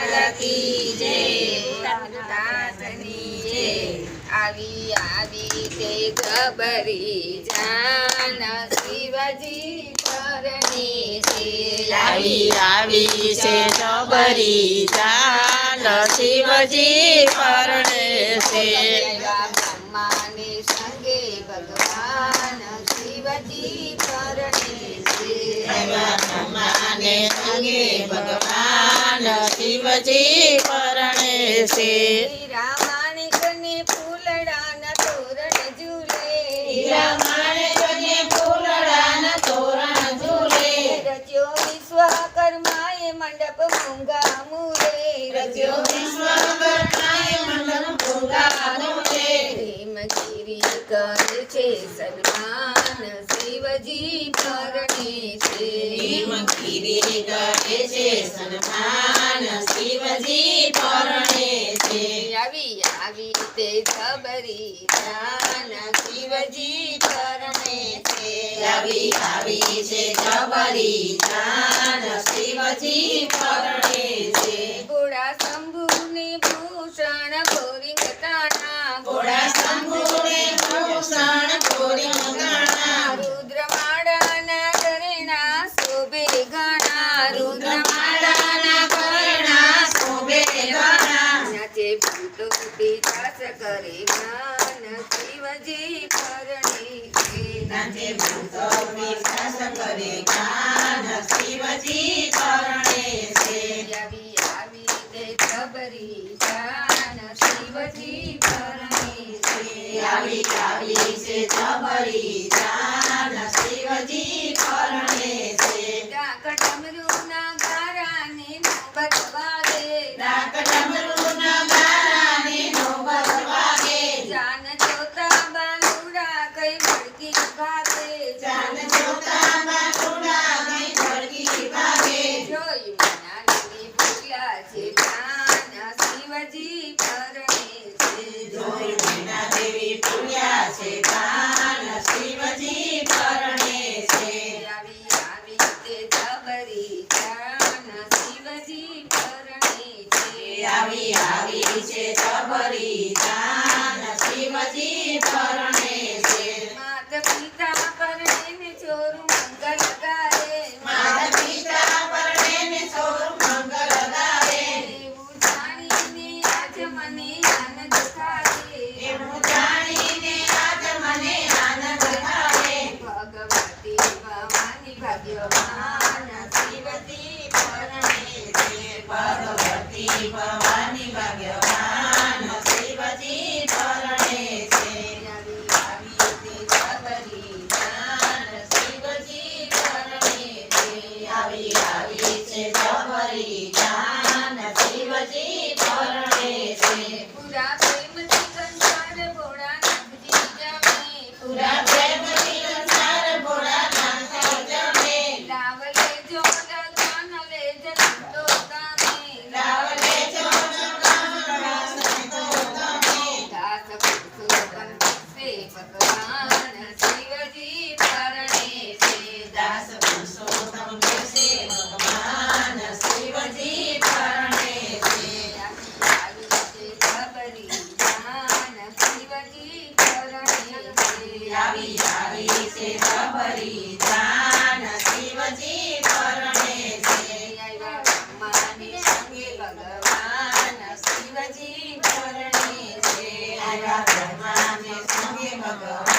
લાલ કી જય, દાસની જય। આવી આવી તે ગબરી જાન શિવજી પરણે છે। આવી આવી છે જબરી જાન શિવજી પરણે છે। બ્રહ્માને સંગે ભગવાન શિવજી પરણે છે। બ્રહ્માને સંગે ભગવાન શિવજી પરણે છે। રામાયણને ફૂલડાના તોરણ ઝૂલે, રામાયણને ફૂલડાના તોરણ ઝૂલે। રચ્યો વિશ્વકર્માએ મંડપ મૂંગા મૂલે, રચ્યો વિશ્વકર્માએ મંડપ મૂંગા મૂલે। હેમગીરી કરે છે સન્માન શિવજી પરણે છે। હેમગીરી કરે છે સન્માન શિવજી પરણે છે। આવી આવી તે જબરી જાન શિવજી પરણે છે। આવી આવી છે જબરી જાન શિવજી પરણે છે। ઘોડા શંભુને ભૂષણ ભોરી ગતાના, ઘોડા શંભુને ભૂષણ ભોરી ગતાના। રુદ્રમાળાના ઘરેણા શોભે ઘણા, રુદ્રમાળાના ઘરેણા શોભે ઘણા। નાચે ભૂતો વિકાસ કરે ગાન શિવજી પરણે છે। નાચે ભૂતો વિકાસ કરે ગાન શિવજી પરણે છે। આવી આવી તે જબરી જાન શિવજી પરણે છે। આવી આવી છે જબરી જાન શિવજી પરણે છે। ડાક ડમરૂના ગારાને નોબત વાગે, ડાક ડમરૂના ગારાને નોબત વાગે। જાન જોતા બાલુડા કઈ ભડકી ભાગે, જાન જોતા બાલુડા કઈ ભડકી ભાગે। જોઈ મનાલી ભૂલ્યા છે જાન શિવજી પરણે છે। જોઈ મેના દેવી ભૂલ્યા છે ગાન શિવજી પરણે છે। આવી આવી તે જબરી જાન શિવજી પરણે છે। આવી આવી છે જબરી જાન શિવજી પરણે છે। માત પિતા પરણે ને ચોર મંગલ ગાય, માતા પિતા પરણે ને સૌ મંગલ ગાવે। એવું જાણીને આજ મને આનંદ થાય, એવું જાણીને આજ મને આનંદ થાય। ભગવતી ભવાની ભાગ્યવાન શિવજી પરણે છે। ભગવતી ભવાની ભાગ્યવાન શિવજી પરણે છે। આવી આવી તે જબરી જાન શિવજી પરણે છે। આવી આવી છે જબરી જાન શિવજી પરણે છે। પૂરા પ્રેમથી સંસાર ભોળાનાથજી જમે, પૂરા પ્રેમથી સંસાર ભોળાનાથ જમે। લાવ લેજો લગન લેજ સંતો તમે, લાવ લેજો લગન સંતો તમે। દાસ પુરુષોત્તમ છે ભગવાન શિવજી પરણે છે। દાસ પુરુષોત્તમ છે ભગવાન શિવજી પરણે છે। આવી છે જબરી જાન શિવજી પરણે છે। આવી આવી છે જબરી જાન શિવજી પરણે છે। આવ્યા બ્રહ્માને સંગે ભગવાન શિવજી પરણે છે। આવ્યા બ્રહ્માને સંગે ભગવાન